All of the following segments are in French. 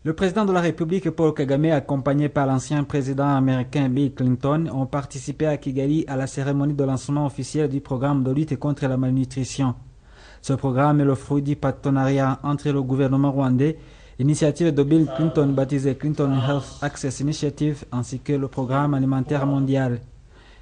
Le président de la République, Paul Kagame, accompagné par l'ancien président américain Bill Clinton, ont participé à Kigali à la cérémonie de lancement officiel du programme de lutte contre la malnutrition. Ce programme est le fruit du partenariat entre le gouvernement rwandais, l'initiative de Bill Clinton baptisée Clinton Health Access Initiative, ainsi que le programme alimentaire mondial.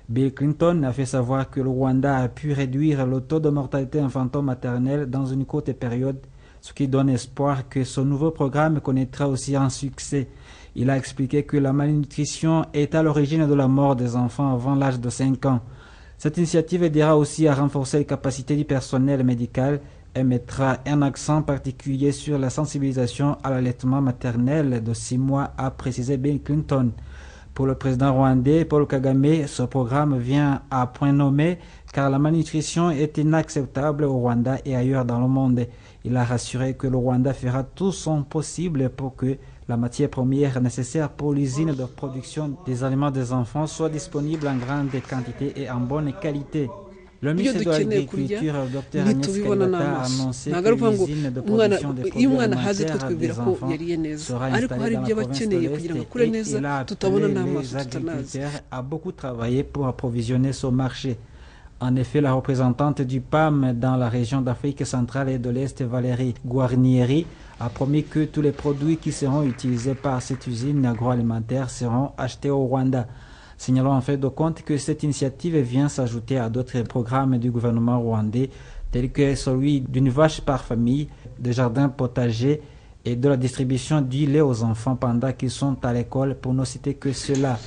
Bill Clinton a fait savoir que le Rwanda a pu réduire le taux de mortalité infanto-maternelle dans une courte période, ce qui donne espoir que ce nouveau programme connaîtra aussi un succès. Il a expliqué que la malnutrition est à l'origine de la mort des enfants avant l'âge de 5 ans. Cette initiative aidera aussi à renforcer les capacités du personnel médical et mettra un accent particulier sur la sensibilisation à l'allaitement maternel de 6 mois, a précisé Bill Clinton. Pour le président rwandais Paul Kagame, ce programme vient à point nommé car la malnutrition est inacceptable au Rwanda et ailleurs dans le monde. Il a rassuré que le Rwanda fera tout son possible pour que la matière première nécessaire pour l'usine de production des aliments des enfants soit disponible en grande quantité et en bonne qualité. Le ministre de l'Agriculture, Dr Agnès Kalibata, a annoncé que l'usine de production des produits alimentaires des enfants sera installée dans la province de l'Est et il a appelé les agriculteurs à beaucoup travailler pour approvisionner ce marché. En effet, la représentante du PAM dans la région d'Afrique centrale et de l'Est, Valérie Guarnieri, a promis que tous les produits qui seront utilisés par cette usine agroalimentaire seront achetés au Rwanda. Signalons en fait de compte que cette initiative vient s'ajouter à d'autres programmes du gouvernement rwandais, tels que celui d'une vache par famille, des jardins potagers et de la distribution du lait aux enfants pendant qu'ils sont à l'école, pour ne citer que cela.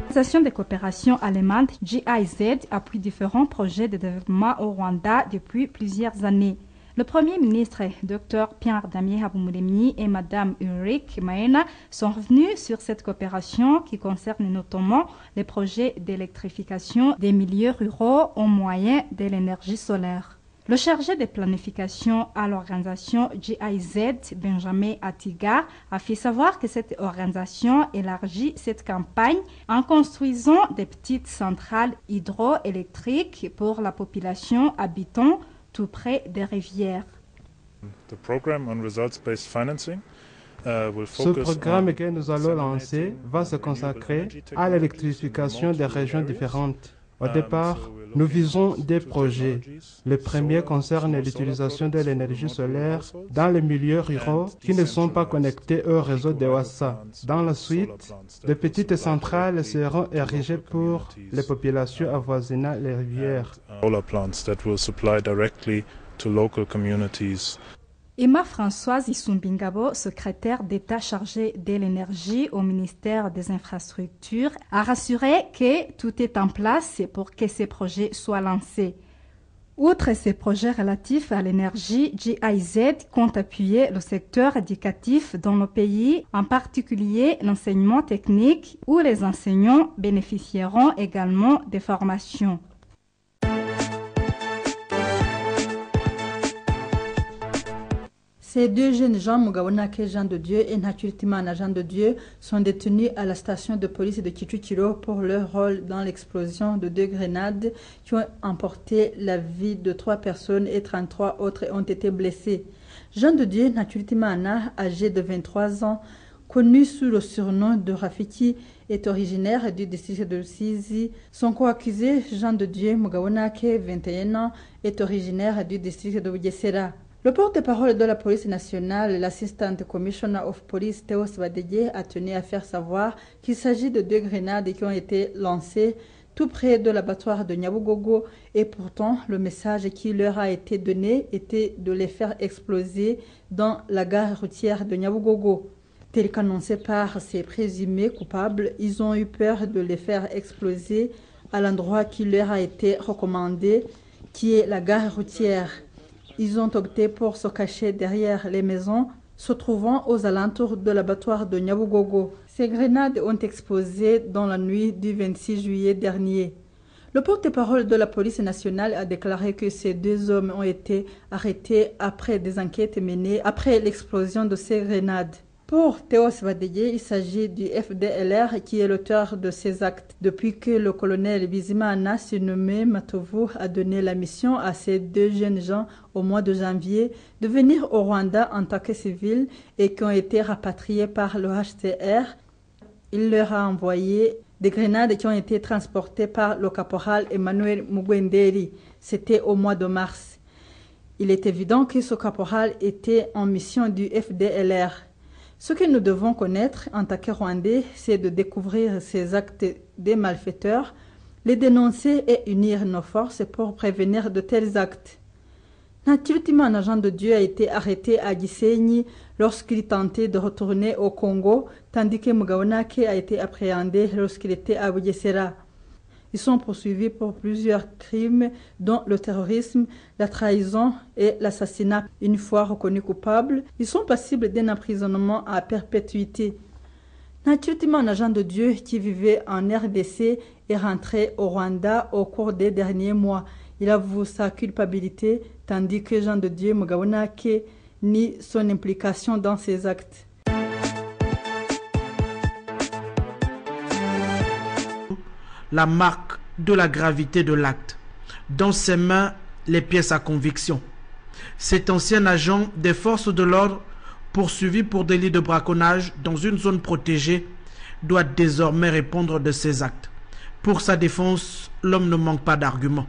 L'Organisation de coopération allemande GIZ appuie différents projets de développement au Rwanda depuis plusieurs années. Le Premier ministre, Dr Pierre Damien Habumuremyi et Mme Ulrike Maena sont revenus sur cette coopération qui concerne notamment les projets d'électrification des milieux ruraux au moyen de l'énergie solaire. Le chargé de planification à l'organisation GIZ, Benjamin Atiga, a fait savoir que cette organisation élargit cette campagne en construisant des petites centrales hydroélectriques pour la population habitant tout près des rivières. Ce programme que nous allons lancer va se consacrer à l'électrification des régions différentes. Au départ, nous visons des projets. Le premier concerne l'utilisation de l'énergie solaire dans les milieux ruraux qui ne sont pas connectés au réseau de WhatsApp. Dans la suite, de petites centrales seront érigées pour les populations avoisinant les rivières. Emma Françoise Isumbingabo, secrétaire d'État chargée de l'énergie au ministère des Infrastructures, a rassuré que tout est en place pour que ces projets soient lancés. Outre ces projets relatifs à l'énergie, GIZ compte appuyer le secteur éducatif dans le pays, en particulier l'enseignement technique, où les enseignants bénéficieront également des formations. Ces deux jeunes gens, Mugabonake Jean de Dieu et Ntachuritimana Jean de Dieu, sont détenus à la station de police de Kicukiro pour leur rôle dans l'explosion de 2 grenades qui ont emporté la vie de 3 personnes et 33 autres ont été blessés. Jean de Dieu Ntachuritimana, âgé de 23 ans, connu sous le surnom de Rafiki, est originaire du district de Rusizi. Son co-accusé, Jean de Dieu Mugabonake, 21 ans, est originaire du district de Bugesera. Le porte-parole de la police nationale, l'assistant commissioner of police Théo Badeye, a tenu à faire savoir qu'il s'agit de 2 grenades qui ont été lancées tout près de l'abattoir de Nyabugogo et pourtant le message qui leur a été donné était de les faire exploser dans la gare routière de Nyabugogo. Tel qu'annoncé par ces présumés coupables, ils ont eu peur de les faire exploser à l'endroit qui leur a été recommandé, qui est la gare routière. Ils ont opté pour se cacher derrière les maisons se trouvant aux alentours de l'abattoir de Nyabugogo. Ces grenades ont explosé dans la nuit du 26 juillet dernier. Le porte-parole de la police nationale a déclaré que ces 2 hommes ont été arrêtés après des enquêtes menées après l'explosion de ces grenades. Pour Théo Svadeye, il s'agit du FDLR qui est l'auteur de ces actes. Depuis que le colonel Bizimana, surnommé Matovu, a donné la mission à ces deux jeunes gens au mois de janvier de venir au Rwanda en tant que civils et qui ont été rapatriés par le HCR, il leur a envoyé des grenades qui ont été transportées par le caporal Emmanuel Mugwenderi. C'était au mois de mars. Il est évident que ce caporal était en mission du FDLR. Ce que nous devons connaître en tant que Rwandais, c'est de découvrir ces actes des malfaiteurs, les dénoncer et unir nos forces pour prévenir de tels actes. Naturellement, un agent de Dieu a été arrêté à Gisenyi lorsqu'il tentait de retourner au Congo, tandis que Mugabonake a été appréhendé lorsqu'il était à Bugesera. Ils sont poursuivis pour plusieurs crimes, dont le terrorisme, la trahison et l'assassinat. Une fois reconnus coupables, ils sont passibles d'un emprisonnement à perpétuité. Naturellement, un agent de Dieu qui vivait en RDC est rentré au Rwanda au cours des derniers mois. Il avoue sa culpabilité, tandis que Jean de Dieu Mugabonake nie son implication dans ces actes. La marque de la gravité de l'acte. Dans ses mains, les pièces à conviction. Cet ancien agent des forces de l'ordre, poursuivi pour délit de braconnage dans une zone protégée, doit désormais répondre de ses actes. Pour sa défense, l'homme ne manque pas d'arguments.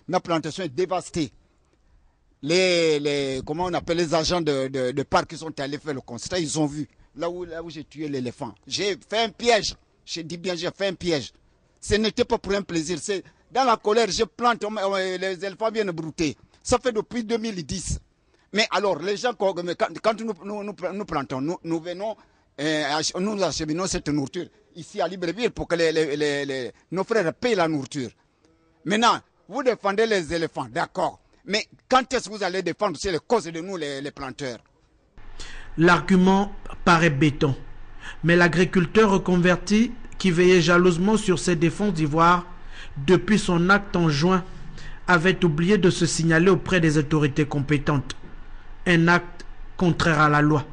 Ma plantation est dévastée. Comment on appelle les agents de parc qui sont allés faire le constat, ils ont vu là où j'ai tué l'éléphant. J'ai fait un piège. Je dis bien, j'ai fait un piège. Ce n'était pas pour un plaisir. C'est dans la colère, je plante, les éléphants viennent brouter. Ça fait depuis 2010. Mais alors, les gens, quand nous plantons, nous venons, nous acheminons cette nourriture ici à Libreville pour que nos frères payent la nourriture. Maintenant, vous défendez les éléphants, d'accord. Mais quand est-ce que vous allez défendre les causes de nous, les planteurs? L'argument paraît béton. Mais l'agriculteur reconverti qui veillait jalousement sur ses défenses d'ivoire depuis son acte en juin, avait oublié de se signaler auprès des autorités compétentes. Un acte contraire à la loi.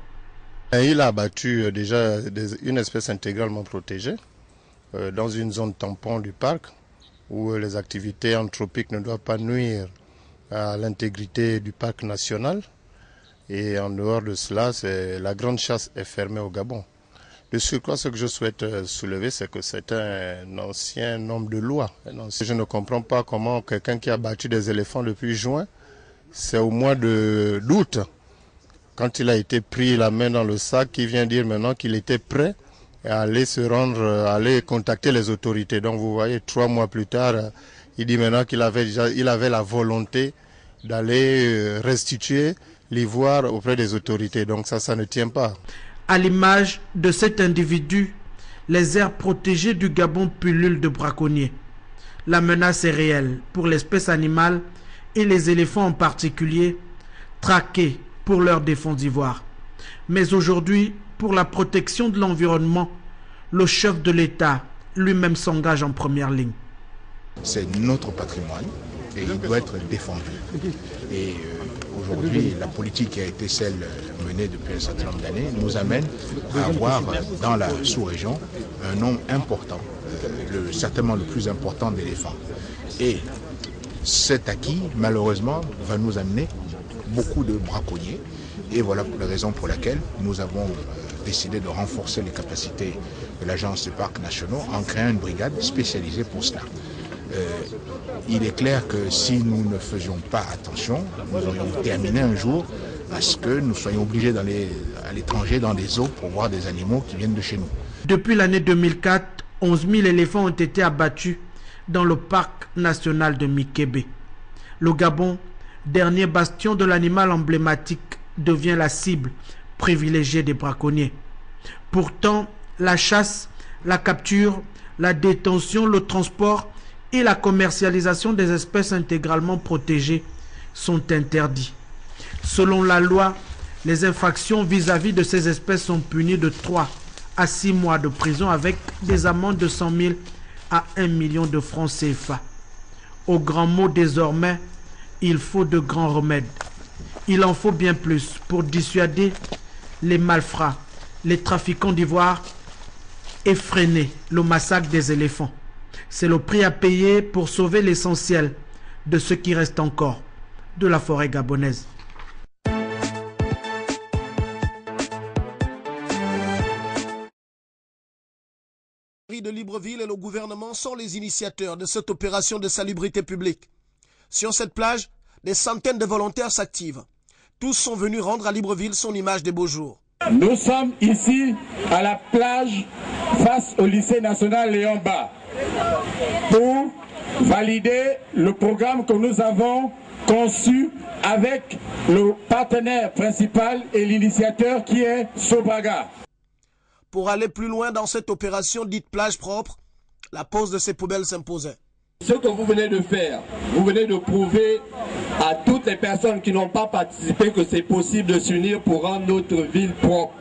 Il a abattu déjà une espèce intégralement protégée dans une zone tampon du parc où les activités anthropiques ne doivent pas nuire à l'intégrité du parc national. Et en dehors de cela, la grande chasse est fermée au Gabon. De surcroît, ce que je souhaite soulever, c'est que c'est un ancien homme de loi. Je ne comprends pas comment quelqu'un qui a battu des éléphants depuis juin, c'est au mois d'août, quand il a été pris la main dans le sac, qui vient dire maintenant qu'il était prêt à aller aller contacter les autorités. Donc vous voyez, 3 mois plus tard, il dit maintenant qu'il avait la volonté d'aller restituer l'ivoire auprès des autorités. Donc ça ne tient pas. À l'image de cet individu, les aires protégées du Gabon pullulent de braconniers. La menace est réelle pour l'espèce animale et les éléphants en particulier, traqués pour leur défense d'ivoire. Mais aujourd'hui, pour la protection de l'environnement, le chef de l'État lui-même s'engage en première ligne. C'est notre patrimoine et il doit être défendu. Et aujourd'hui, la politique qui a été celle menée depuis un certain nombre d'années nous amène à avoir dans la sous-région un nombre important, certainement le plus important d'éléphants. Et cet acquis, malheureusement, va nous amener beaucoup de braconniers. Et voilà la raison pour laquelle nous avons décidé de renforcer les capacités de l'Agence des parcs nationaux en créant une brigade spécialisée pour cela. Il est clair que si nous ne faisions pas attention, nous aurions terminé un jour à ce que nous soyons obligés d'aller à l'étranger dans des zoos pour voir des animaux qui viennent de chez nous. Depuis l'année 2004, 11 000 éléphants ont été abattus dans le parc national de Mikebe. Le Gabon, dernier bastion de l'animal emblématique, devient la cible privilégiée des braconniers. Pourtant, la chasse, la capture, la détention, le transport et la commercialisation des espèces intégralement protégées sont interdits. Selon la loi, les infractions vis-à-vis de ces espèces sont punies de 3 à 6 mois de prison avec des amendes de 100 000 à 1 million de francs CFA. Au grand mot désormais, il faut de grands remèdes. Il en faut bien plus pour dissuader les malfrats les trafiquants d'ivoire et freiner le massacre des éléphants. C'est le prix à payer pour sauver l'essentiel de ce qui reste encore de la forêt gabonaise. De Libreville et le gouvernement sont les initiateurs de cette opération de salubrité publique. Sur cette plage, des centaines de volontaires s'activent. Tous sont venus rendre à Libreville son image des beaux jours. Nous sommes ici à la plage face au lycée national Léon Bas pour valider le programme que nous avons conçu avec le partenaire principal et l'initiateur qui est Sobraga. Pour aller plus loin dans cette opération dite plage propre, la pose de ces poubelles s'imposait. Ce que vous venez de faire, vous venez de prouver à toutes les personnes qui n'ont pas participé que c'est possible de s'unir pour rendre notre ville propre.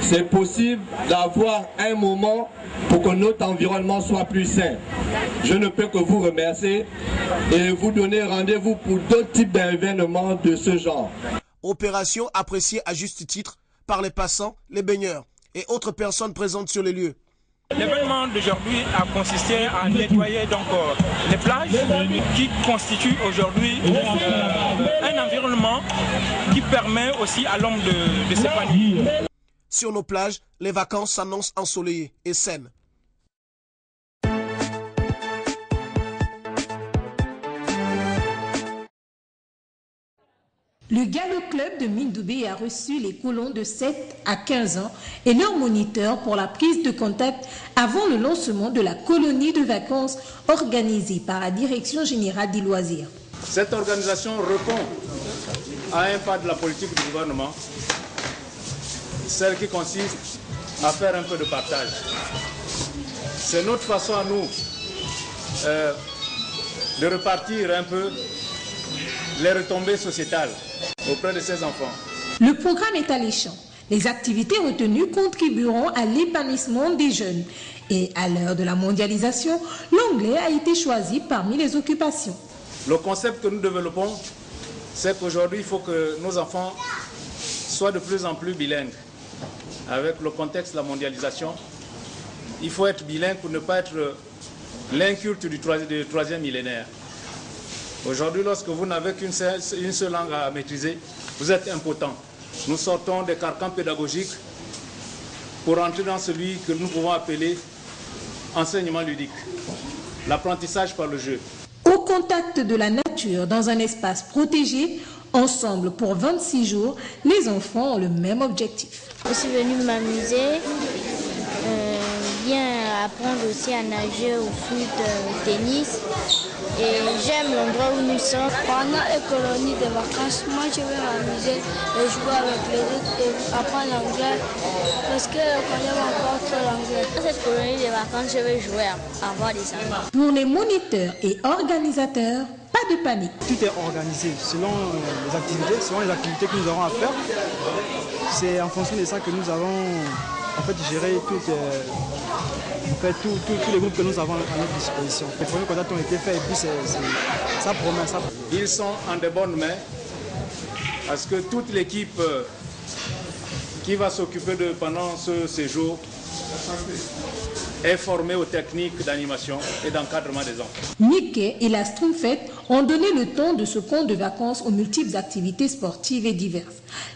C'est possible d'avoir un moment pour que notre environnement soit plus sain. Je ne peux que vous remercier et vous donner rendez-vous pour d'autres types d'événements de ce genre. Opération appréciée à juste titre par les passants, les baigneurs et autres personnes présentes sur les lieux. L'événement d'aujourd'hui a consisté à nettoyer donc les plages qui constituent aujourd'hui un environnement qui permet aussi à l'homme de s'épanouir. Sur nos plages, les vacances s'annoncent ensoleillées et saines. Le Gallo Club de Mindoubé a reçu les colons de 7 à 15 ans et leurs moniteurs pour la prise de contact avant le lancement de la colonie de vacances organisée par la Direction générale des loisirs. Cette organisation répond à un pas de la politique du gouvernement, celle qui consiste à faire un peu de partage. C'est notre façon à nous de repartir un peu les retombées sociétales auprès de ces enfants. Le programme est alléchant. Les activités retenues contribueront à l'épanouissement des jeunes. Et à l'heure de la mondialisation, l'anglais a été choisi parmi les occupations. Le concept que nous développons, c'est qu'aujourd'hui, il faut que nos enfants soient de plus en plus bilingues. Avec le contexte de la mondialisation, il faut être bilingue pour ne pas être l'inculte du troisième millénaire. Aujourd'hui, lorsque vous n'avez qu'une seule langue à maîtriser, vous êtes impotent. Nous sortons des carcans pédagogiques pour entrer dans celui que nous pouvons appeler enseignement ludique, l'apprentissage par le jeu. Au contact de la nature, dans un espace protégé, ensemble pour 26 jours, les enfants ont le même objectif. Je suis venue m'amuser, bien apprendre aussi à nager au foot, au tennis. Et j'aime l'endroit où nous sommes. Pendant une colonie de vacances, moi je vais m'amuser et jouer avec les autres et apprendre l'anglais parce que je connais encore trop l'anglais. Dans cette colonie de vacances, je vais jouer à avoir des amis. Pour les moniteurs et organisateurs, pas de panique. Tout est organisé selon les activités que nous aurons à faire. C'est en fonction de ça que nous avons géré tous les groupes que nous avons à notre disposition. Les premiers contacts ont été faits et puis ça promet. Ils sont en de bonnes mains parce que toute l'équipe qui va s'occuper pendant ce séjour est formée aux techniques d'animation et d'encadrement des enfants. Mickey et la Schtroumpfette ont donné le ton de ce camp de vacances aux multiples activités sportives et diverses.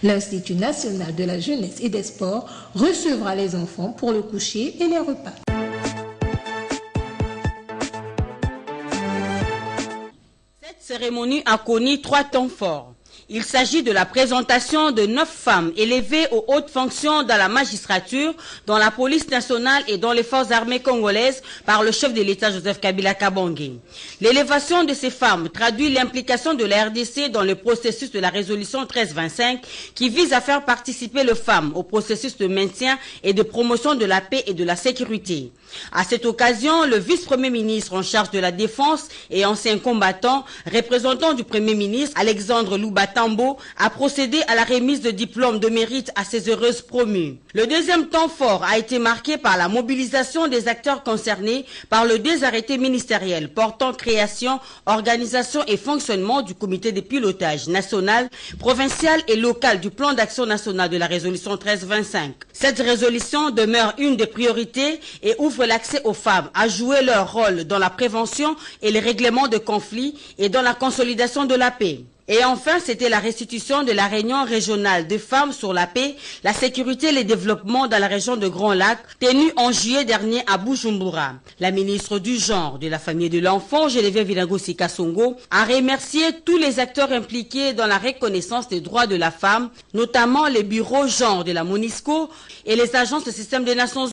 L'Institut national de la jeunesse et des sports recevra les enfants pour le coucher et les repas. Cette cérémonie a connu 3 temps forts. Il s'agit de la présentation de 9 femmes élevées aux hautes fonctions dans la magistrature, dans la police nationale et dans les forces armées congolaises par le chef de l'État Joseph Kabila Kabange. L'élévation de ces femmes traduit l'implication de la RDC dans le processus de la résolution 1325 qui vise à faire participer les femmes au processus de maintien et de promotion de la paix et de la sécurité. À cette occasion, le vice-premier ministre en charge de la défense et ancien combattant, représentant du premier ministre Alexandre Loubata, Katambo a procédé à la remise de diplômes de mérite à ces heureuses promues. Le deuxième temps fort a été marqué par la mobilisation des acteurs concernés par le désarrêté ministériel portant création, organisation et fonctionnement du comité de pilotage national, provincial et local du plan d'action national de la résolution 1325. Cette résolution demeure une des priorités et ouvre l'accès aux femmes à jouer leur rôle dans la prévention et les règlements de conflits et dans la consolidation de la paix. Et enfin, c'était la restitution de la réunion régionale de femmes sur la paix, la sécurité et le développement dans la région de Grand Lac, tenue en juillet dernier à Bujumbura. La ministre du Genre, de la Famille et de l'Enfant, Geneviève Virangosi Kasongo, a remercié tous les acteurs impliqués dans la reconnaissance des droits de la femme, notamment les bureaux genre de la MONUSCO et les agences du système des Nations Unies.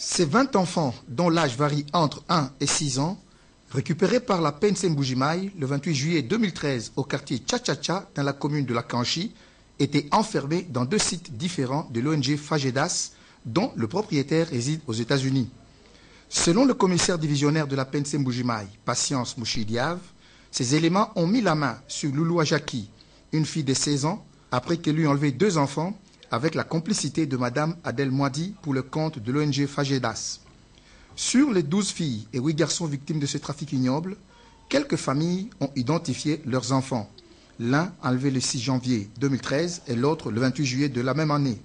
Ces 20 enfants, dont l'âge varie entre 1 et 6 ans, récupérés par la PNC Mbujimaï le 28 juillet 2013 au quartier Tchachacha dans la commune de la Kanchi, étaient enfermés dans 2 sites différents de l'ONG Fajedas, dont le propriétaire réside aux États-Unis. Selon le commissaire divisionnaire de la PNC Mbujimaï, Patience Mouchidiav, ces éléments ont mis la main sur Loulou Ajaki, une fille de 16 ans, après qu'elle lui ait enlevé 2 enfants, avec la complicité de Mme Adèle Moadi pour le compte de l'ONG Fajedas. Sur les 12 filles et 8 garçons victimes de ce trafic ignoble, quelques familles ont identifié leurs enfants. L'un enlevé le 6 janvier 2013 et l'autre le 28 juillet de la même année.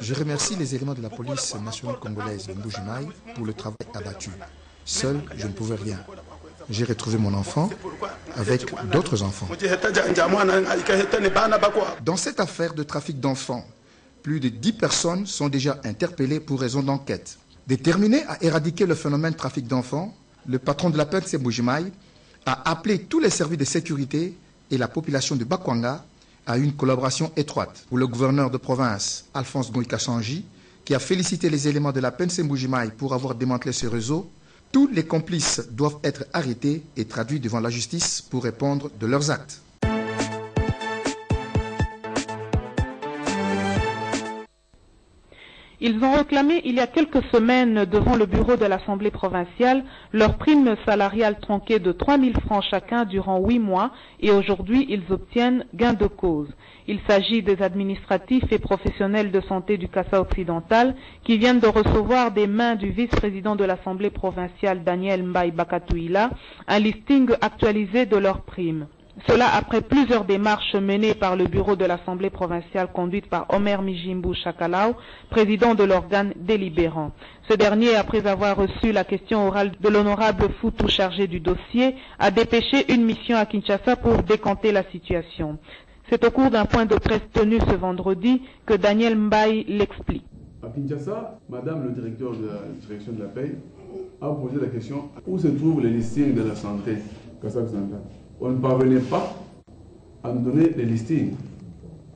Je remercie les éléments de la police nationale congolaise de Mbujimaï pour le travail abattu. Seul, je ne pouvais rien. J'ai retrouvé mon enfant avec d'autres enfants. Dans cette affaire de trafic d'enfants, plus de 10 personnes sont déjà interpellées pour raison d'enquête. Déterminé à éradiquer le phénomène de trafic d'enfants, le patron de la PNC Mbujimaï a appelé tous les services de sécurité et la population de Bakwanga à une collaboration étroite. Pour le gouverneur de province, Alphonse Goïka-Sanji, qui a félicité les éléments de la PNC Mbujimaï pour avoir démantelé ce réseau, tous les complices doivent être arrêtés et traduits devant la justice pour répondre de leurs actes. Ils ont réclamé il y a quelques semaines devant le bureau de l'Assemblée provinciale leur prime salariale tronquée de 3 000 francs chacun durant 8 mois et aujourd'hui ils obtiennent gain de cause. Il s'agit des administratifs et professionnels de santé du Kassa occidental qui viennent de recevoir des mains du vice-président de l'Assemblée provinciale Daniel Mbaye Bakatouila un listing actualisé de leurs primes. Cela après plusieurs démarches menées par le bureau de l'Assemblée provinciale conduite par Omer Mijimbu Chakalao, président de l'organe délibérant. Ce dernier, après avoir reçu la question orale de l'honorable Foutou chargé du dossier, a dépêché une mission à Kinshasa pour décanter la situation. C'est au cours d'un point de presse tenu ce vendredi que Daniel Mbaye l'explique. À Kinshasa, Madame le directeur de la direction de la paix a posé la question où se trouve le listing de la santé Kassa occidental. On ne parvenait pas à nous donner les listings.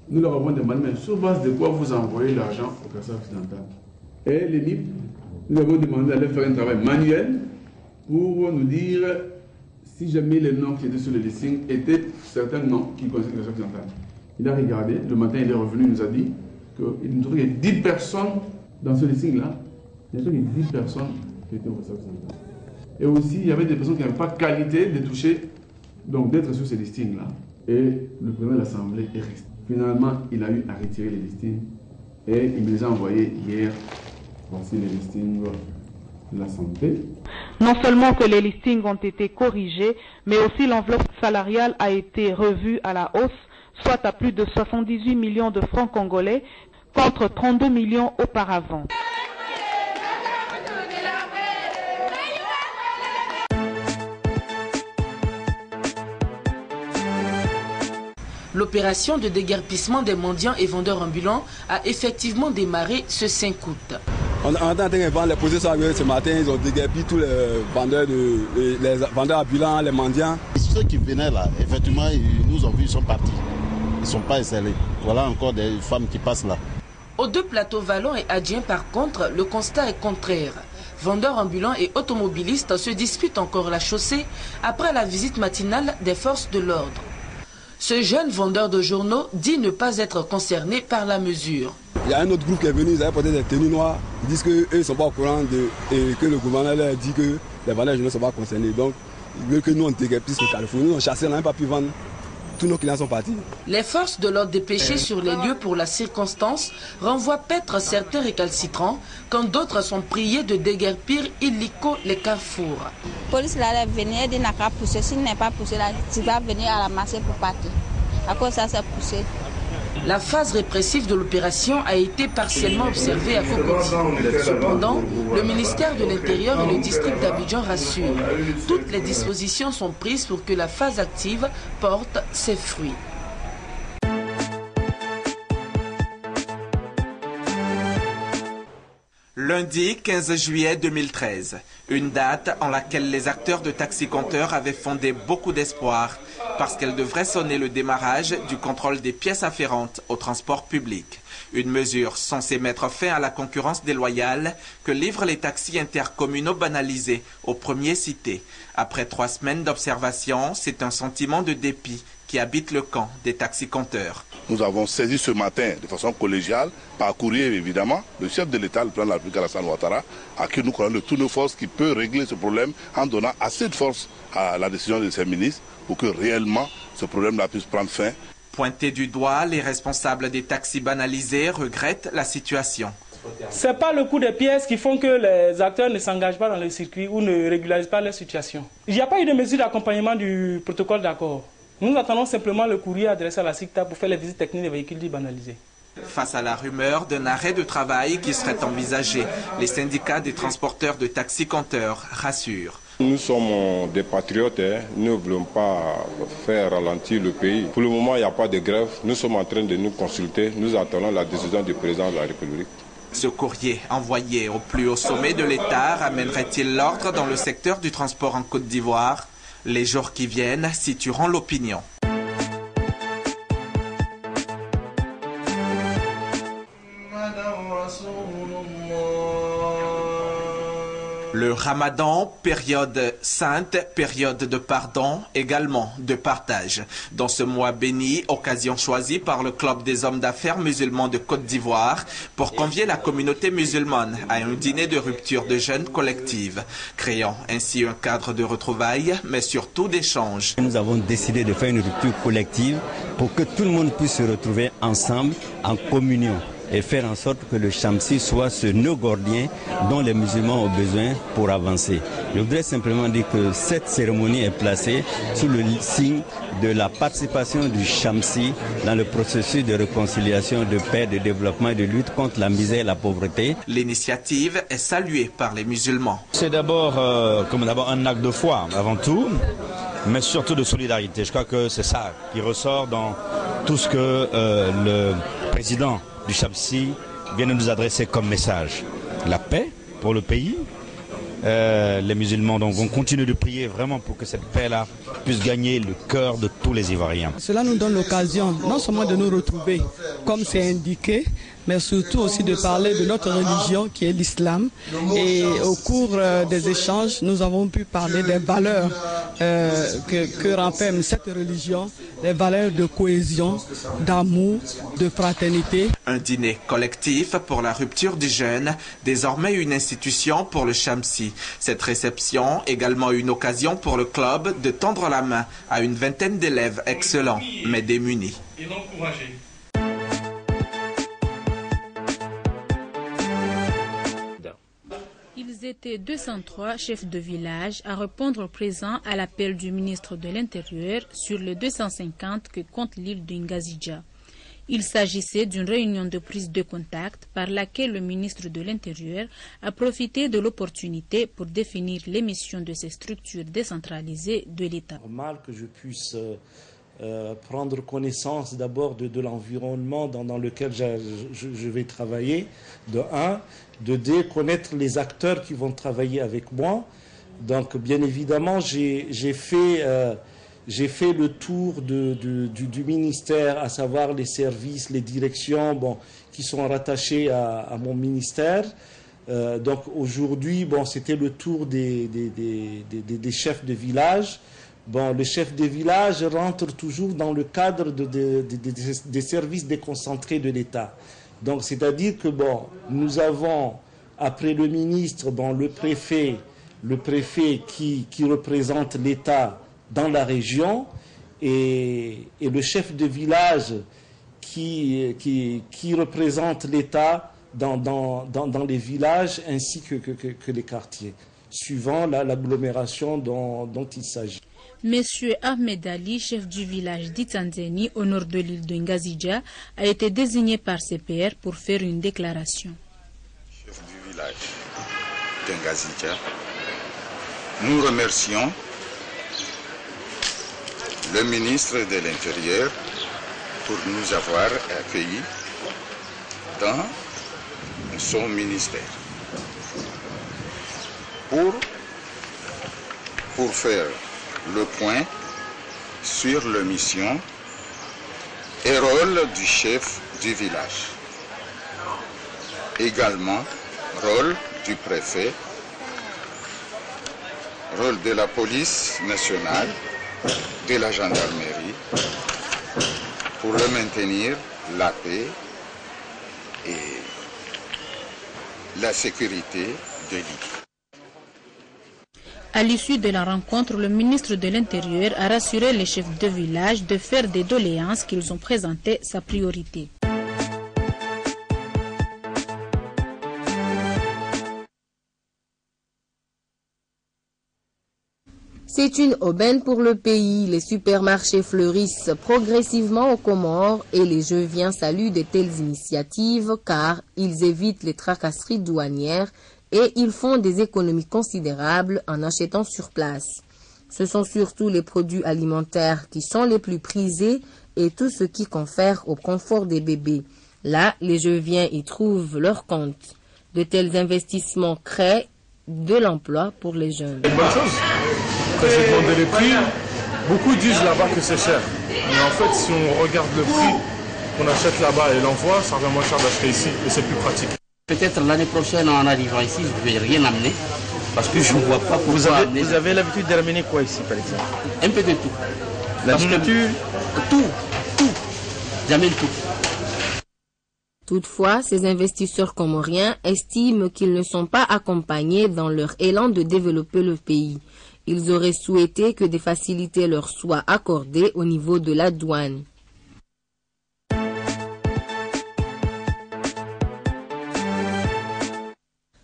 Nous leur avons demandé, mais sur base de quoi vous envoyez l'argent au Kassa occidental? Et les NIP, nous avons demandé d'aller faire un travail manuel pour nous dire si jamais les noms qui étaient sur le listing étaient certains noms qui connaissaient le Kassa occidental. Il a regardé, le matin il est revenu, il nous a dit qu'il nous trouvait 10 personnes dans ce listing-là. Il y a 10 personnes qui étaient au Kassa occidental. Et aussi, il y avait des personnes qui n'avaient pas qualité de toucher, donc d'être sur ces listings-là. Et le président de l'Assemblée est resté. Finalement, il a eu à retirer les listings et il me les a envoyés hier. Voici les listings de la santé. Non seulement que les listings ont été corrigés, mais aussi l'enveloppe salariale a été revue à la hausse, soit à plus de 78 millions de francs congolais contre 32 millions auparavant. L'opération de déguerpissement des mendiants et vendeurs ambulants a effectivement démarré ce 5 août. On a entendu les positions ce matin, ils ont déguerpi tous les vendeurs ambulants, les mendiants. Ceux qui venaient là, effectivement, ils nous ont vus, ils sont partis. Ils ne sont pas installés. Voilà encore des femmes qui passent là. Aux 2 plateaux Vallon et Adjien, par contre, le constat est contraire. Vendeurs ambulants et automobilistes se disputent encore la chaussée après la visite matinale des forces de l'ordre. Ce jeune vendeur de journaux dit ne pas être concerné par la mesure. Il y a un autre groupe qui est venu, ils avaient porté des tenues noires. Ils disent qu'eux ne sont pas au courant et que le gouvernement leur dit que les vendeurs de journaux ne sont pas concernés. Donc, ils veulent que nous on déguerpisse le Carrefour. Nous on chassé, on n'a même pas pu vendre. Tous nos clients sont partis. Les forces de l'ordre dépêchées sur les lieux pour la circonstance renvoient paître certains récalcitrants quand d'autres sont priés de déguerpir illico les carrefours. La police là venir, elle dit n'a qu'à pousser. S'il n'est pas poussé, là, tu vas venir à ramasser pour partir. À cause ça, c'est poussé. La phase répressive de l'opération a été partiellement observée à Cocody. Cependant, le ministère de l'Intérieur et le district d'Abidjan rassurent. Toutes les dispositions sont prises pour que la phase active porte ses fruits. Lundi 15 juillet 2013, une date en laquelle les acteurs de taxi-compteurs avaient fondé beaucoup d'espoir parce qu'elle devrait sonner le démarrage du contrôle des pièces afférentes au transport public. Une mesure censée mettre fin à la concurrence déloyale que livrent les taxis intercommunaux banalisés au premier cité. Après 3 semaines d'observation, c'est un sentiment de dépit qui habite le camp des taxi-compteurs. Nous avons saisi ce matin, de façon collégiale, par courrier évidemment, le chef de l'État, le président de la République Alassane Ouattara, à qui nous croyons de toutes nos forces qui peut régler ce problème en donnant assez de force à la décision de ses ministres pour que réellement ce problème-là puisse prendre fin. Pointés du doigt, les responsables des taxis banalisés regrettent la situation. Ce n'est pas le coût des pièces qui font que les acteurs ne s'engagent pas dans le circuit ou ne régularisent pas leur situation. Il n'y a pas eu de mesure d'accompagnement du protocole d'accord. Nous attendons simplement le courrier adressé à la SICTA pour faire les visites techniques des véhicules dits banalisés. Face à la rumeur d'un arrêt de travail qui serait envisagé, les syndicats des transporteurs de taxi-compteurs rassurent. Nous sommes des patriotes, nous ne voulons pas faire ralentir le pays. Pour le moment, il n'y a pas de grève. Nous sommes en train de nous consulter. Nous attendons la décision du président de la République. Ce courrier envoyé au plus haut sommet de l'État ramènerait-il l'ordre dans le secteur du transport en Côte d'Ivoire? Les jours qui viennent situeront l'opinion. Le Ramadan, période sainte, période de pardon, également de partage. Dans ce mois béni, occasion choisie par le Club des hommes d'affaires musulmans de Côte d'Ivoire pour convier la communauté musulmane à un dîner de rupture de jeûne collective, créant ainsi un cadre de retrouvailles, mais surtout d'échanges. Nous avons décidé de faire une rupture collective pour que tout le monde puisse se retrouver ensemble en communion et faire en sorte que le Chamsi soit ce nœud gordien dont les musulmans ont besoin pour avancer. Je voudrais simplement dire que cette cérémonie est placée sous le signe de la participation du Chamsi dans le processus de réconciliation, de paix, de développement et de lutte contre la misère et la pauvreté. L'initiative est saluée par les musulmans. C'est d'abord un acte de foi avant tout, mais surtout de solidarité. Je crois que c'est ça qui ressort dans tout ce que le président du Chamsi vient de nous adresser comme message. La paix pour le pays. Les musulmans, donc on continue de prier vraiment pour que cette paix-là puisse gagner le cœur de tous les Ivoiriens. Cela nous donne l'occasion non seulement de nous retrouver comme c'est indiqué, mais surtout aussi de parler de notre religion qui est l'islam. Et au cours des échanges, nous avons pu parler des valeurs que renferme cette religion, des valeurs de cohésion, d'amour, de fraternité. Un dîner collectif pour la rupture du jeûne, désormais une institution pour le Chamsi. Cette réception, également une occasion pour le club de tendre la main à une vingtaine d'élèves excellents, mais démunis. Et non courageux. Ils étaient 203 chefs de village à répondre présent à l'appel du ministre de l'Intérieur sur les 250 que compte l'île de Ngazidja. Il s'agissait d'une réunion de prise de contact par laquelle le ministre de l'Intérieur a profité de l'opportunité pour définir les missions de ces structures décentralisées de l'État. Normal que je puisse prendre connaissance d'abord de l'environnement dans lequel je vais travailler, de 1, de 2, connaître les acteurs qui vont travailler avec moi. Donc bien évidemment, j'ai fait le tour du ministère, à savoir les services, les directions qui sont rattachées à mon ministère. Donc aujourd'hui, c'était le tour des chefs de village bon, le chef de village rentre toujours dans le cadre des services déconcentrés de l'État. Donc, c'est-à-dire que, bon, nous avons, après le ministre, bon, le préfet qui représente l'État dans la région et le chef de village qui représente l'État dans les villages ainsi que les quartiers, suivant l'agglomération dont il s'agit. Monsieur Ahmed Ali, chef du village d'Itanzeni, au nord de l'île de Ngazidja, a été désigné par ses pairs pour faire une déclaration. Chef du village de Ngazidja, nous remercions le ministre de l'Intérieur pour nous avoir accueillis dans son ministère pour faire le point sur la mission et rôle du chef du village. Également, rôle du préfet, rôle de la police nationale, de la gendarmerie, pour le maintenir la paix et la sécurité de l'île. À l'issue de la rencontre, le ministre de l'Intérieur a rassuré les chefs de village de faire des doléances qu'ils ont présentées sa priorité. C'est une aubaine pour le pays. Les supermarchés fleurissent progressivement aux Comores et les Jeuviens saluent de telles initiatives car ils évitent les tracasseries douanières et ils font des économies considérables en achetant sur place. Ce sont surtout les produits alimentaires qui sont les plus prisés et tout ce qui confère au confort des bébés. Là, les Jeuviens y trouvent leur compte. De tels investissements créent de l'emploi pour les jeunes. C'est une bonne chose. Quand j'ai demandé les prix, beaucoup disent là-bas que c'est cher. Mais en fait, si on regarde le prix qu'on achète là-bas et l'envoie, ça revient moins cher d'acheter ici et c'est plus pratique. Peut-être l'année prochaine, en arrivant ici, je ne vais rien amener parce que je ne vois pas pourquoi amener. Vous avez l'habitude de ramener quoi ici, par exemple? Un peu de tout. La nourriture? Tout. J'amène tout. Toutefois, ces investisseurs comoriens estiment qu'ils ne sont pas accompagnés dans leur élan de développer le pays. Ils auraient souhaité que des facilités leur soient accordées au niveau de la douane.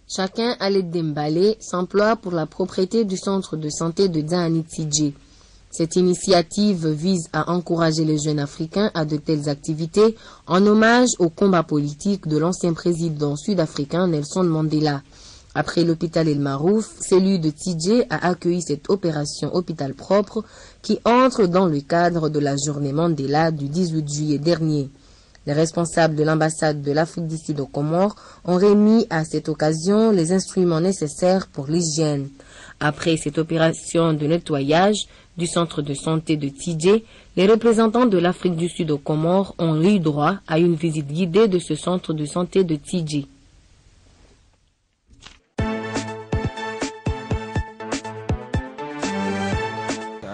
Chacun Ali Dembale s'emploie pour la propriété du centre de santé de Dzahanitidje. Cette initiative vise à encourager les jeunes africains à de telles activités en hommage au combat politique de l'ancien président sud-africain Nelson Mandela. Après l'hôpital El Marouf, celui de Tidje a accueilli cette opération hôpital propre qui entre dans le cadre de la journée Mandela du 18 juillet dernier. Les responsables de l'ambassade de l'Afrique du Sud aux Comores ont remis à cette occasion les instruments nécessaires pour l'hygiène. Après cette opération de nettoyage du centre de santé de Tidje, les représentants de l'Afrique du Sud aux Comores ont eu droit à une visite guidée de ce centre de santé de Tidje.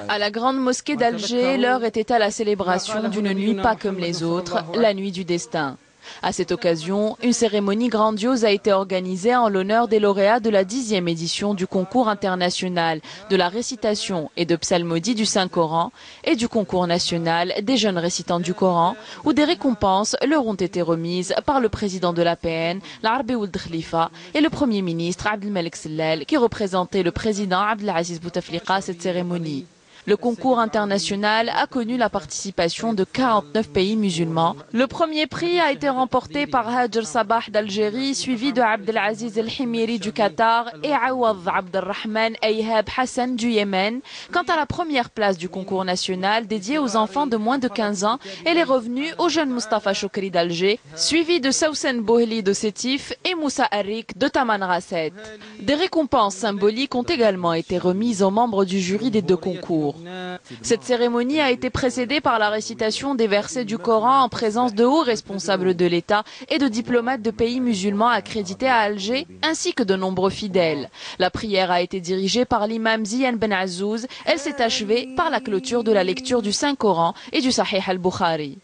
À la grande mosquée d'Alger, l'heure était à la célébration d'une nuit pas comme les autres, la nuit du destin. À cette occasion, une cérémonie grandiose a été organisée en l'honneur des lauréats de la 10e édition du concours international de la récitation et de psalmodie du Saint-Coran et du concours national des jeunes récitants du Coran, où des récompenses leur ont été remises par le président de l'APN, l'Arbi Ould Khalifa, et le premier ministre Abdelmalek Sellal, qui représentait le président Abdelaziz Bouteflika à cette cérémonie. Le concours international a connu la participation de 49 pays musulmans. Le premier prix a été remporté par Hajar Sabah d'Algérie, suivi de Abdelaziz El-Himiri du Qatar et Awad Abdelrahman Ayhab Hassan du Yémen. Quant à la première place du concours national dédié aux enfants de moins de 15 ans, elle est revenue au jeune Mustafa Choukri d'Alger, suivi de Sousen Bohli de Sétif et Moussa Harrik de Tamanrasset. Des récompenses symboliques ont également été remises aux membres du jury des deux concours. jours. Cette cérémonie a été précédée par la récitation des versets du Coran en présence de hauts responsables de l'État et de diplomates de pays musulmans accrédités à Alger, ainsi que de nombreux fidèles. La prière a été dirigée par l'imam Ziyan Ben Azzouz. Elle s'est achevée par la clôture de la lecture du Saint-Coran et du Sahih al-Bukhari.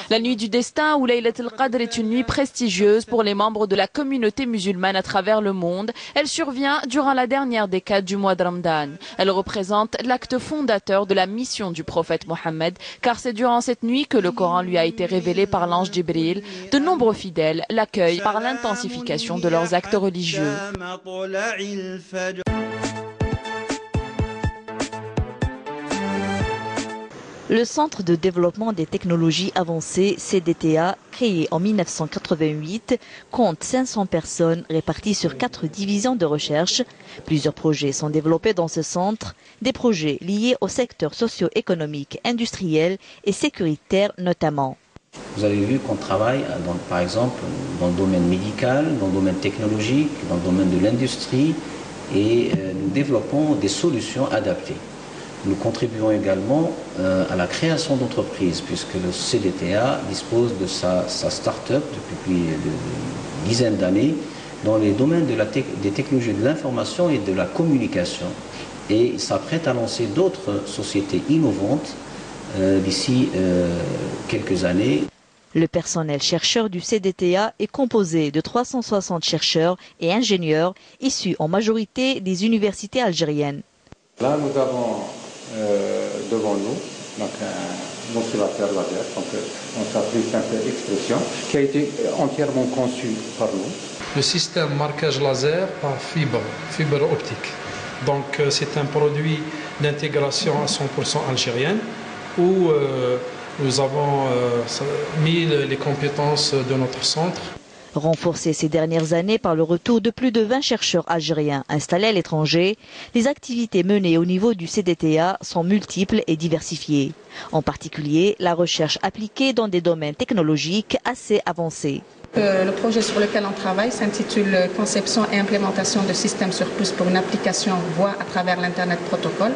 La nuit du destin ou Laylat al-Qadr est une nuit prestigieuse pour les membres de la communauté musulmane à travers le monde. Elle survient durant la dernière décade du mois de Ramadan. Elle représente l'acte fondateur de la mission du prophète Mohammed, car c'est durant cette nuit que le Coran lui a été révélé par l'ange Jibril. De nombreux fidèles l'accueillent par l'intensification de leurs actes religieux. Le Centre de développement des technologies avancées, CDTA, créé en 1988, compte 500 personnes réparties sur 4 divisions de recherche. Plusieurs projets sont développés dans ce centre, des projets liés au secteur socio-économique, industriel et sécuritaire notamment. Vous avez vu qu'on travaille, par exemple, dans le domaine médical, dans le domaine technologique, dans le domaine de l'industrie, et nous développons des solutions adaptées. Nous contribuons également à la création d'entreprises, puisque le CDTA dispose de sa start-up depuis une dizaine d'années dans les domaines des technologies de l'information et de la communication. Et il s'apprête à lancer d'autres sociétés innovantes d'ici quelques années. Le personnel chercheur du CDTA est composé de 360 chercheurs et ingénieurs issus en majorité des universités algériennes. Là, nous avons devant nous donc un oscillateur laser, donc on s'appelle simple expression, qui a été entièrement conçu par nous. Le système marquage laser par fibre optique. Donc c'est un produit d'intégration à 100% algérienne où nous avons mis les compétences de notre centre. Renforcées ces dernières années par le retour de plus de 20 chercheurs algériens installés à l'étranger, les activités menées au niveau du CDTA sont multiples et diversifiées. En particulier, la recherche appliquée dans des domaines technologiques assez avancés. Le projet sur lequel on travaille s'intitule « Conception et implémentation de systèmes sur puce pour une application voix à travers l'Internet Protocol ».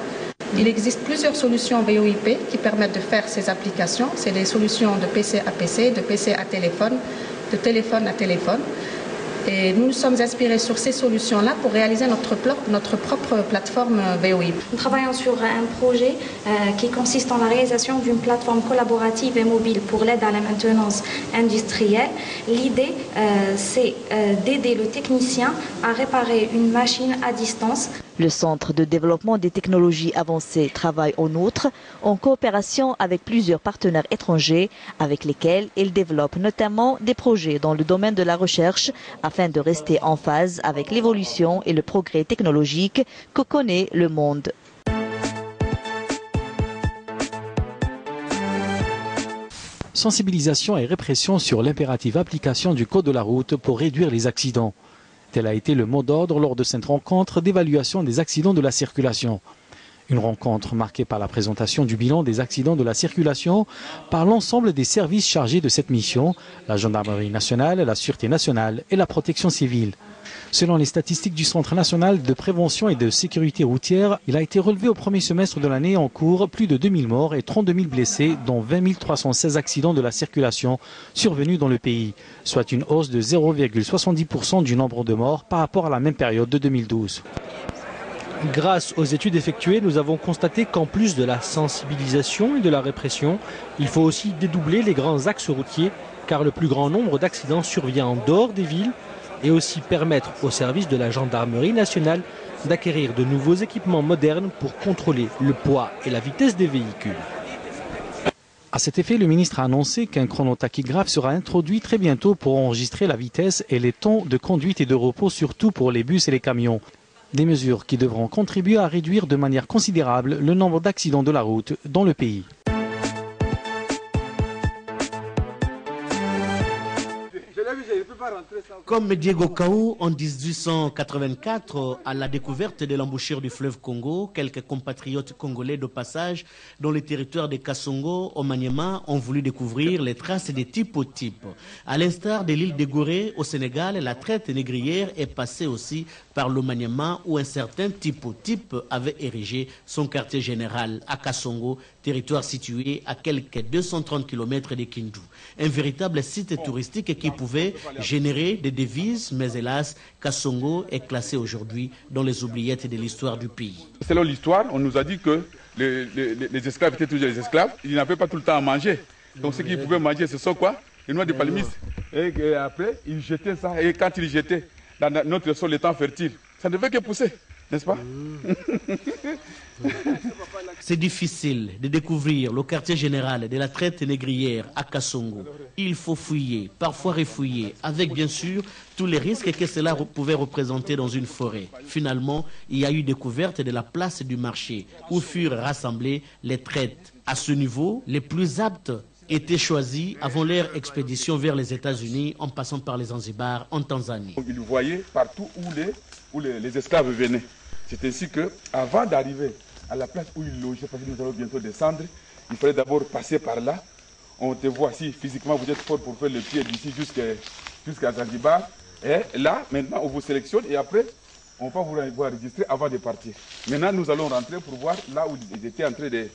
Il existe plusieurs solutions VoIP qui permettent de faire ces applications. C'est des solutions de PC à PC, de PC à téléphone, de téléphone à téléphone. Et nous nous sommes inspirés sur ces solutions-là pour réaliser notre propre plateforme VoIP. Nous travaillons sur un projet qui consiste en la réalisation d'une plateforme collaborative et mobile pour l'aide à la maintenance industrielle. L'idée, c'est d'aider le technicien à réparer une machine à distance. Le Centre de développement des technologies avancées travaille en outre en coopération avec plusieurs partenaires étrangers avec lesquels il développe notamment des projets dans le domaine de la recherche afin de rester en phase avec l'évolution et le progrès technologique que connaît le monde. Sensibilisation et répression sur l'impérative application du code de la route pour réduire les accidents. Tel a été le mot d'ordre lors de cette rencontre d'évaluation des accidents de la circulation. Une rencontre marquée par la présentation du bilan des accidents de la circulation par l'ensemble des services chargés de cette mission, la gendarmerie nationale, la sûreté nationale et la protection civile. Selon les statistiques du Centre national de prévention et de sécurité routière, il a été relevé au premier semestre de l'année en cours plus de 2000 morts et 32 000 blessés, dont 20 316 accidents de la circulation survenus dans le pays, soit une hausse de 0,70% du nombre de morts par rapport à la même période de 2012. Grâce aux études effectuées, nous avons constaté qu'en plus de la sensibilisation et de la répression, il faut aussi dédoubler les grands axes routiers, car le plus grand nombre d'accidents survient en dehors des villes, et aussi permettre aux services de la gendarmerie nationale d'acquérir de nouveaux équipements modernes pour contrôler le poids et la vitesse des véhicules. À cet effet, le ministre a annoncé qu'un chronotachygraphe sera introduit très bientôt pour enregistrer la vitesse et les temps de conduite et de repos, surtout pour les bus et les camions. Des mesures qui devront contribuer à réduire de manière considérable le nombre d'accidents de la route dans le pays. Je l'ai vu, j'ai pu Comme Diego Kaou en 1884, à la découverte de l'embouchure du fleuve Congo, quelques compatriotes congolais de passage dans les territoires de Kasongo, au Maniema, ont voulu découvrir les traces des typotypes. À l'instar de l'île de Gorée au Sénégal, la traite négrière est passée aussi par le Maniema où un certain typotype avait érigé son quartier général à Kasongo, territoire situé à quelques 230 km de Kindu. Un véritable site touristique qui pouvait générer des devises, mais hélas, Kasongo est classé aujourd'hui dans les oubliettes de l'histoire du pays. Selon l'histoire, on nous a dit que les esclaves étaient toujours les esclaves, ils n'avaient pas tout le temps à manger. Donc ce qu'ils pouvaient manger, ce sont quoi? Les noix de palmis. Et après, ils jetaient ça, et quand ils jetaient dans notre sol, le temps fertile, ça ne devait que pousser, n'est-ce pas? C'est difficile de découvrir le quartier général de la traite négrière à Kasongo. Il faut fouiller, parfois refouiller, avec bien sûr tous les risques que cela pouvait représenter dans une forêt. Finalement, il y a eu découverte de la place du marché où furent rassemblées les traites. À ce niveau, les plus aptes étaient choisis avant leur expédition vers les États-Unis en passant par les Zanzibar en Tanzanie. Ils voyaient partout où les esclaves venaient. C'est ainsi qu'avant d'arriver à la place où ils logeaient, parce que nous allons bientôt descendre, il fallait d'abord passer par là. On te voit si physiquement vous êtes fort pour faire le pied d'ici jusqu'à Zanzibar. Et là, maintenant, on vous sélectionne et après, on va vous enregistrer avant de partir. Maintenant, nous allons rentrer pour voir là où ils étaient en train de...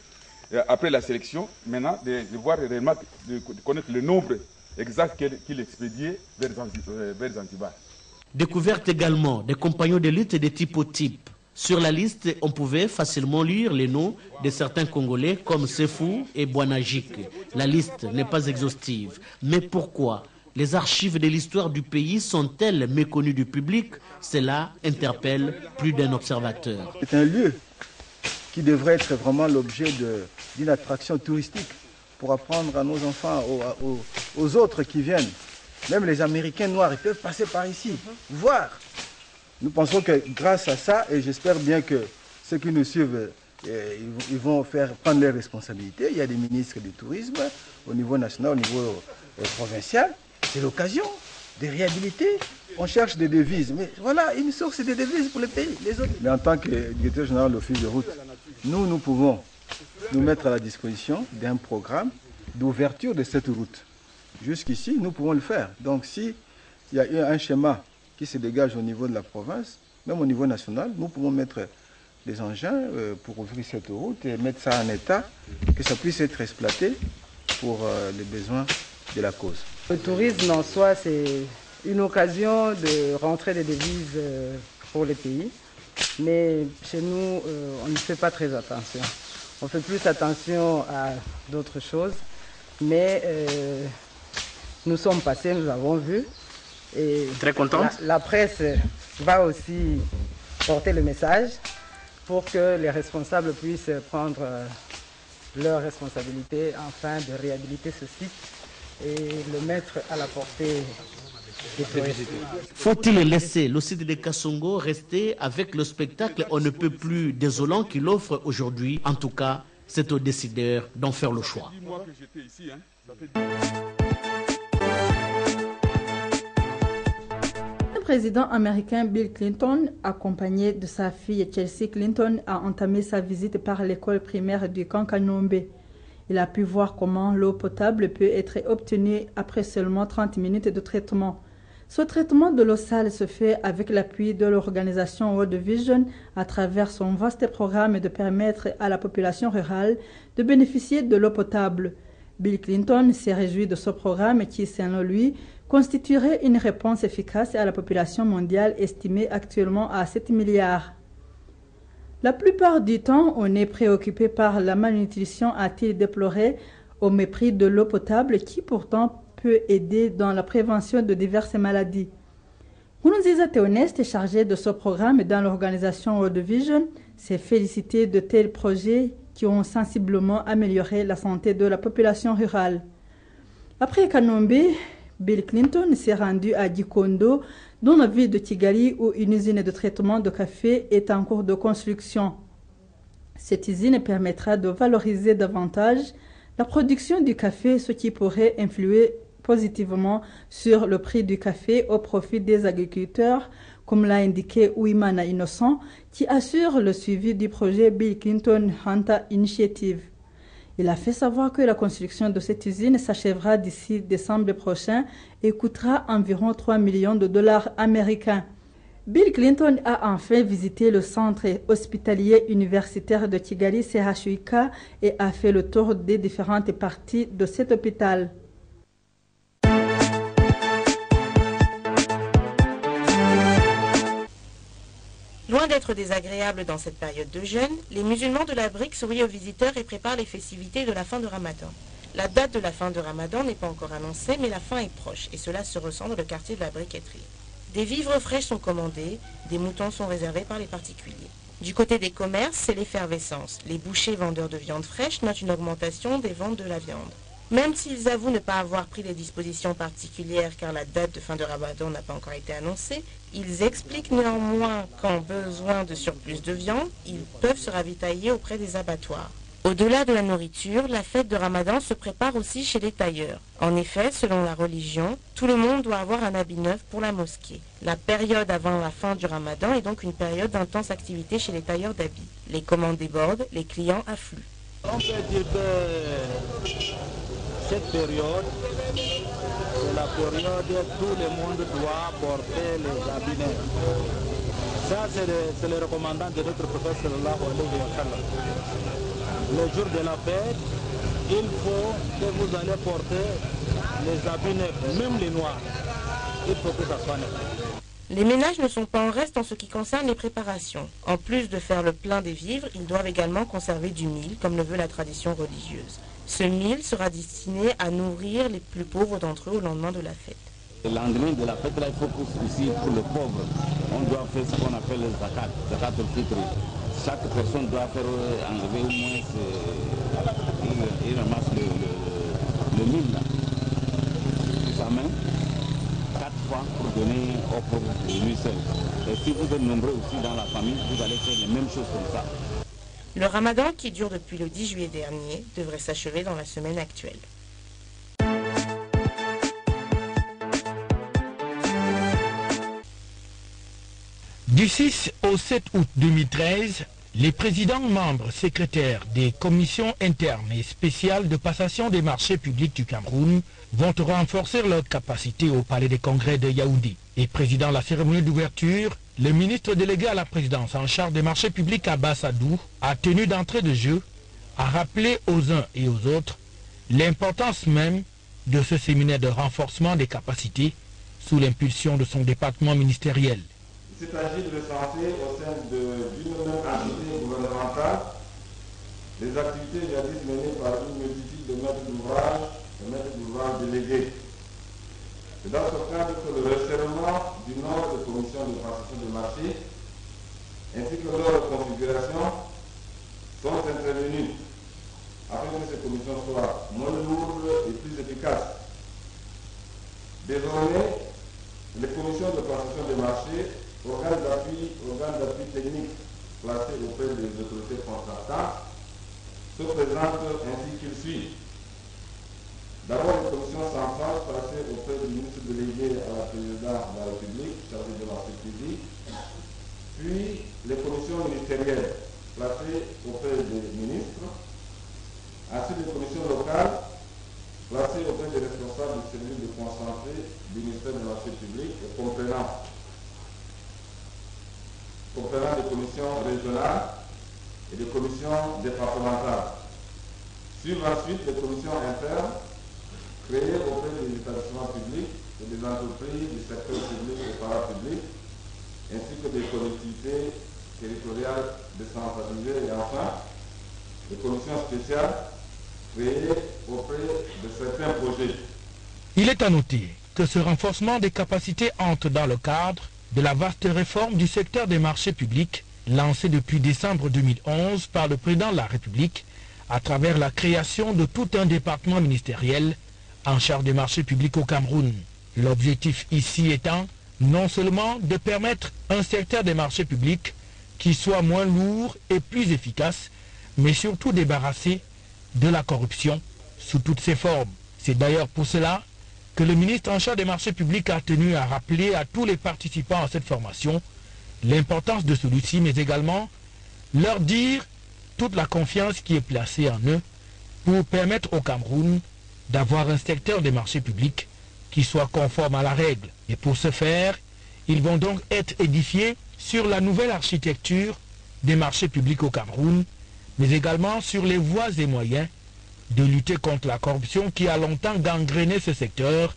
Après la sélection, maintenant, de voir réellement, de connaître le nombre exact qu'il expédiait vers Zanzibar. Découverte également des compagnons de lutte de typotypes. Sur la liste, on pouvait facilement lire les noms de certains Congolais comme Sefou et Bouanajik. La liste n'est pas exhaustive. Mais pourquoi les archives de l'histoire du pays sont-elles méconnues du public? Cela interpelle plus d'un observateur. C'est un lieu qui devrait être vraiment l'objet d'une attraction touristique pour apprendre à nos enfants, aux autres qui viennent. Même les Américains noirs, ils peuvent passer par ici, voir. Nous pensons que grâce à ça, et j'espère bien que ceux qui nous suivent, ils vont prendre leurs responsabilités. Il y a des ministres du tourisme au niveau national, au niveau provincial. C'est l'occasion de réhabiliter. On cherche des devises, mais voilà une source de devises pour les pays, les autres. Mais en tant que directeur général de l'Office de route, nous pouvons nous mettre à la disposition d'un programme d'ouverture de cette route. Jusqu'ici, nous pouvons le faire. Donc, s'il y a un schéma qui se dégage au niveau de la province, même au niveau national, nous pouvons mettre des engins pour ouvrir cette route et mettre ça en état, que ça puisse être exploité pour les besoins de la cause. Le tourisme en soi, c'est une occasion de rentrer des devises pour les pays. Mais chez nous, on ne fait pas très attention. On fait plus attention à d'autres choses. Mais nous sommes passés, nous avons vu. Et très contente. La presse va aussi porter le message pour que les responsables puissent prendre leurs responsabilités afin de réhabiliter ce site et le mettre à la portée des touristes. Faut-il laisser le site de Kasongo rester avec le spectacle on ne peut plus désolant qu'il offre aujourd'hui? En tout cas, c'est aux décideurs d'en faire le choix. Le président américain Bill Clinton, accompagné de sa fille Chelsea Clinton, a entamé sa visite par l'école primaire du Kankanombe. Il a pu voir comment l'eau potable peut être obtenue après seulement 30 minutes de traitement. Ce traitement de l'eau sale se fait avec l'appui de l'organisation World Vision à travers son vaste programme de permettre à la population rurale de bénéficier de l'eau potable. Bill Clinton s'est réjoui de ce programme qui, selon lui, constituerait une réponse efficace à la population mondiale estimée actuellement à 7 milliards. La plupart du temps, on est préoccupé par la malnutrition, a-t-il déploré, au mépris de l'eau potable qui pourtant peut aider dans la prévention de diverses maladies. Nkurunziza Théoneste, chargé de ce programme dans l'organisation World Vision, s'est félicité de tels projets qui ont sensiblement amélioré la santé de la population rurale. Après Kanombe, Bill Clinton s'est rendu à Gikondo, dans la ville de Kigali, où une usine de traitement de café est en cours de construction. Cette usine permettra de valoriser davantage la production du café, ce qui pourrait influer positivement sur le prix du café au profit des agriculteurs, comme l'a indiqué Ouimana Innocent, qui assure le suivi du projet Bill Clinton Hunter Initiative. Il a fait savoir que la construction de cette usine s'achèvera d'ici décembre prochain et coûtera environ 3 millions de dollars américains. Bill Clinton a enfin visité le centre hospitalier universitaire de Kigali CHUK et a fait le tour des différentes parties de cet hôpital. Loin d'être désagréables dans cette période de jeûne, les musulmans de la brique sourient aux visiteurs et préparent les festivités de la fin de Ramadan. La date de la fin de Ramadan n'est pas encore annoncée, mais la fin est proche, et cela se ressent dans le quartier de la briqueterie. Des vivres fraîches sont commandés, des moutons sont réservés par les particuliers. Du côté des commerces, c'est l'effervescence. Les bouchers vendeurs de viande fraîche notent une augmentation des ventes de la viande. Même s'ils avouent ne pas avoir pris des dispositions particulières car la date de fin de Ramadan n'a pas encore été annoncée, ils expliquent néanmoins qu'en besoin de surplus de viande, ils peuvent se ravitailler auprès des abattoirs. Au-delà de la nourriture, la fête de Ramadan se prépare aussi chez les tailleurs. En effet, selon la religion, tout le monde doit avoir un habit neuf pour la mosquée. La période avant la fin du Ramadan est donc une période d'intense activité chez les tailleurs d'habits. Les commandes débordent, les clients affluent. On peut dire que cette période, c'est la période où tout le monde doit porter les habits neufs. Ça, c'est le recommandant de notre prophète sallallahu alayhi wa sallam. Le jour de la fête, il faut que vous allez porter les habits neufs, même les noirs. Il faut que ça soit neuf. Les ménages ne sont pas en reste en ce qui concerne les préparations. En plus de faire le plein des vivres, ils doivent également conserver du mil, comme le veut la tradition religieuse. Ce mil sera destiné à nourrir les plus pauvres d'entre eux au lendemain de la fête. Le lendemain de la fête, là, il faut aussi pour les pauvres, on doit faire ce qu'on appelle le zakat, zakat al-fitr. Chaque personne doit faire enlever au moins, il ramasse le mil là, de sa main, 4 fois pour donner aux pauvres de lui seul. Et si vous êtes nombreux aussi dans la famille, vous allez faire les mêmes choses comme ça. Le Ramadan, qui dure depuis le 10 juillet dernier, devrait s'achever dans la semaine actuelle. Du 6 au 7 août 2013, les présidents membres secrétaires des commissions internes et spéciales de passation des marchés publics du Cameroun vont renforcer leur capacité au palais des congrès de Yaoundé. Et présidant la cérémonie d'ouverture, le ministre délégué à la présidence en charge des marchés publics Abbas Adou a tenu d'entrée de jeu à rappeler aux uns et aux autres l'importance même de ce séminaire de renforcement des capacités sous l'impulsion de son département ministériel. Il s'agit de recenser au sein d'une même entité gouvernementale les activités jadis menées par une multitude de maîtres d'ouvrage et maîtres d'ouvrage délégués. C'est dans ce cadre que le resserrement du nombre de commissions de passation de marché ainsi que leur configuration sont intervenus afin que ces commissions soient moins lourdes et plus efficaces. Désormais, les commissions de passation de marché, organes d'appui technique placés auprès des autorités contractantes, se présentent ainsi qu'il suit. D'abord, les commissions centrales placées auprès du ministre délégué à la présidence de la République, chargé de marché public, puis les commissions ministérielles placées auprès des ministres, ainsi les commissions locales placées auprès des responsables du service de concentré du ministère de marché public, comprenant des commissions régionales et des commissions départementales. Suivent ensuite les commissions internes créées auprès des établissements publics et des entreprises du secteur public et parapublic, ainsi que des collectivités territoriales décentralisées et enfin des commissions spéciales créées auprès de certains projets. Il est à noter que ce renforcement des capacités entre dans le cadre de la vaste réforme du secteur des marchés publics lancée depuis décembre 2011 par le président de la République à travers la création de tout un département ministériel en charge des marchés publics au Cameroun. L'objectif ici étant non seulement de permettre un secteur des marchés publics qui soit moins lourd et plus efficace, mais surtout débarrassé de la corruption sous toutes ses formes. C'est d'ailleurs pour cela que le ministre en charge des marchés publics a tenu à rappeler à tous les participants à cette formation l'importance de celui-ci, mais également leur dire toute la confiance qui est placée en eux pour permettre au Cameroun d'avoir un secteur des marchés publics qui soit conforme à la règle. Et pour ce faire, ils vont donc être édifiés sur la nouvelle architecture des marchés publics au Cameroun, mais également sur les voies et moyens de lutter contre la corruption qui a longtemps gangréné ce secteur,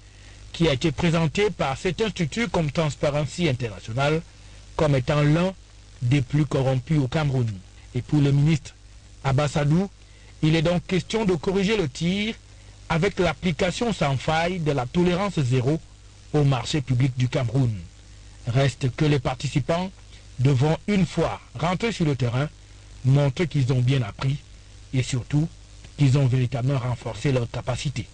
qui a été présenté par cet institut comme Transparency International comme étant l'un des plus corrompus au Cameroun. Et pour le ministre Abassadou, il est donc question de corriger le tir avec l'application sans faille de la tolérance zéro au marché public du Cameroun. Reste que les participants devront une fois rentrer sur le terrain, montrer qu'ils ont bien appris et surtout qu'ils ont véritablement renforcé leurs capacités.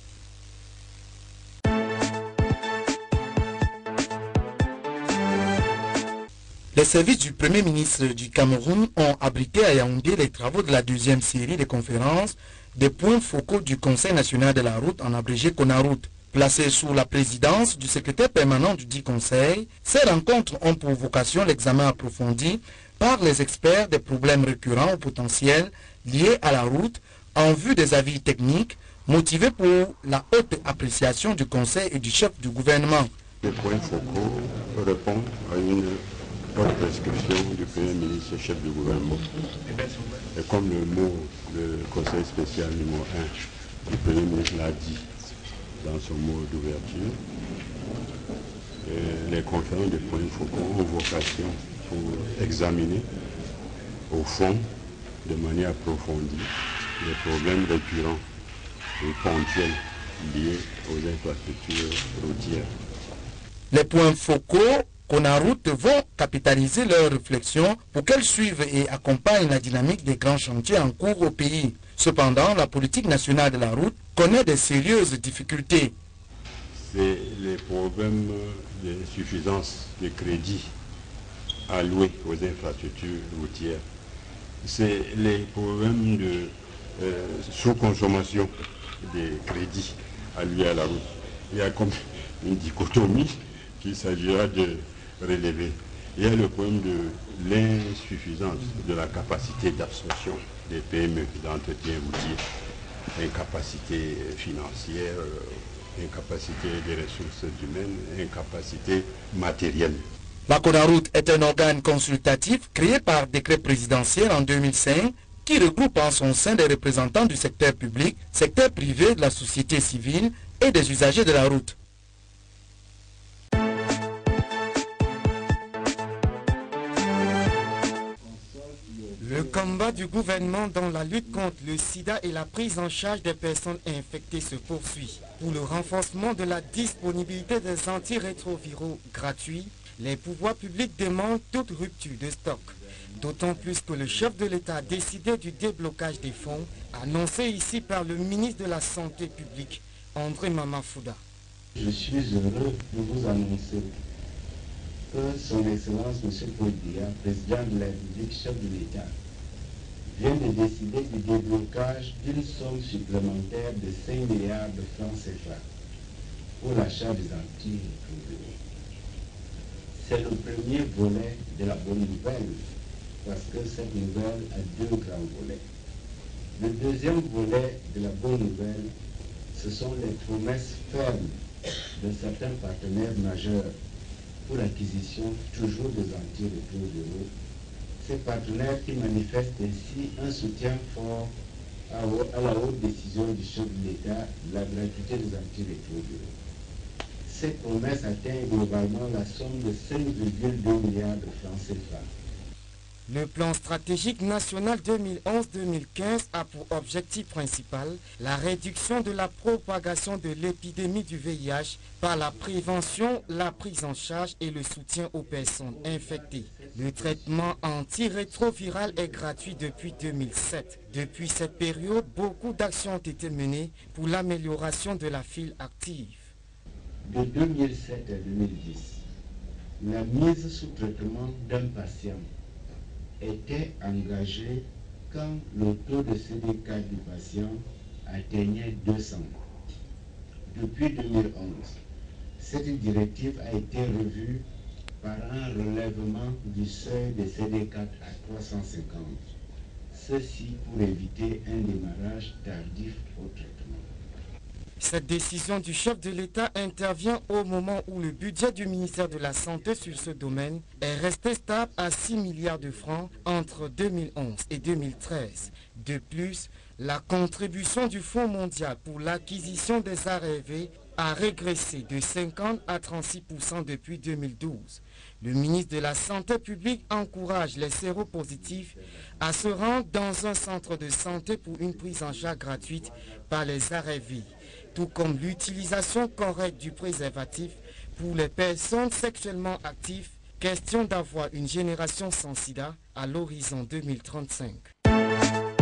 Les services du Premier ministre du Cameroun ont abrité à Yaoundé les travaux de la deuxième série de conférences des points focaux du Conseil national de la route, en abrégé CONAROUTE. Placées sous la présidence du secrétaire permanent du dit Conseil, ces rencontres ont pour vocation l'examen approfondi par les experts des problèmes récurrents ou potentiels liés à la route en vue des avis techniques motivés pour la haute appréciation du Conseil et du chef du gouvernement. Les points focaux répondent à une haute prescription du Premier ministre et chef du gouvernement. Et comme le mot le Conseil spécial numéro 1 du Premier ministre l'a dit dans son mot d'ouverture, les conférences de points focaux ont vocation pour examiner au fond, de manière approfondie, les problèmes récurrents et ponctuels liés aux infrastructures routières. Les points focaux CONAROUTE vont capitaliser leurs réflexions pour qu'elles suivent et accompagnent la dynamique des grands chantiers en cours au pays. Cependant, la politique nationale de la route connaît de sérieuses difficultés. C'est les problèmes d'insuffisance de crédits alloués aux infrastructures routières. C'est les problèmes de sous-consommation des crédits alloués à la route. Il y a comme une dichotomie qu'il s'agira de relever. Il y a le problème de l'insuffisance de la capacité d'absorption des PME d'entretien routier, incapacité financière, incapacité des ressources humaines, incapacité matérielle. La CONAROUTE est un organe consultatif créé par décret présidentiel en 2005 qui regroupe en son sein des représentants du secteur public, secteur privé, de la société civile et des usagers de la route. Le combat du gouvernement dans la lutte contre le sida et la prise en charge des personnes infectées se poursuit. Pour le renforcement de la disponibilité des antirétroviraux gratuits, les pouvoirs publics demandent toute rupture de stock. D'autant plus que le chef de l'État a décidé du déblocage des fonds, annoncé ici par le ministre de la Santé publique, André Mamafouda. Je suis heureux de vous annoncer que son Excellence M. Paul Biya, président de la République, chef de l'État, vient de décider du déblocage d'une somme supplémentaire de 5 milliards de francs CFA pour l'achat des antirétroviraux. C'est le premier volet de la bonne nouvelle, parce que cette nouvelle a deux grands volets. Le deuxième volet de la bonne nouvelle, ce sont les promesses fermes de certains partenaires majeurs pour l'acquisition toujours des antirétroviraux. Ces partenaires qui manifestent ainsi un soutien fort à la haute décision du chef de l'État de la gratuité des antirétroviraux. Ces promesses atteignent globalement la somme de 5,2 milliards de francs CFA. Le plan stratégique national 2011-2015 a pour objectif principal la réduction de la propagation de l'épidémie du VIH par la prévention, la prise en charge et le soutien aux personnes infectées. Le traitement antirétroviral est gratuit depuis 2007. Depuis cette période, beaucoup d'actions ont été menées pour l'amélioration de la file active. De 2007 à 2010, la mise sous traitement d'un patient était engagée quand le taux de CD4 du patient atteignait 200. depuis 2011. Cette directive a été revue par un relèvement du seuil de CD4 à 350. Ceci pour éviter un démarrage tardif au traitement. Cette décision du chef de l'État intervient au moment où le budget du ministère de la Santé sur ce domaine est resté stable à 6 milliards de francs entre 2011 et 2013. De plus, la contribution du Fonds mondial pour l'acquisition des ARV a régressé de 50 à 36% depuis 2012. Le ministre de la Santé publique encourage les séropositifs à se rendre dans un centre de santé pour une prise en charge gratuite par les ARV, tout comme l'utilisation correcte du préservatif pour les personnes sexuellement actives. Question d'avoir une génération sans sida à l'horizon 2035.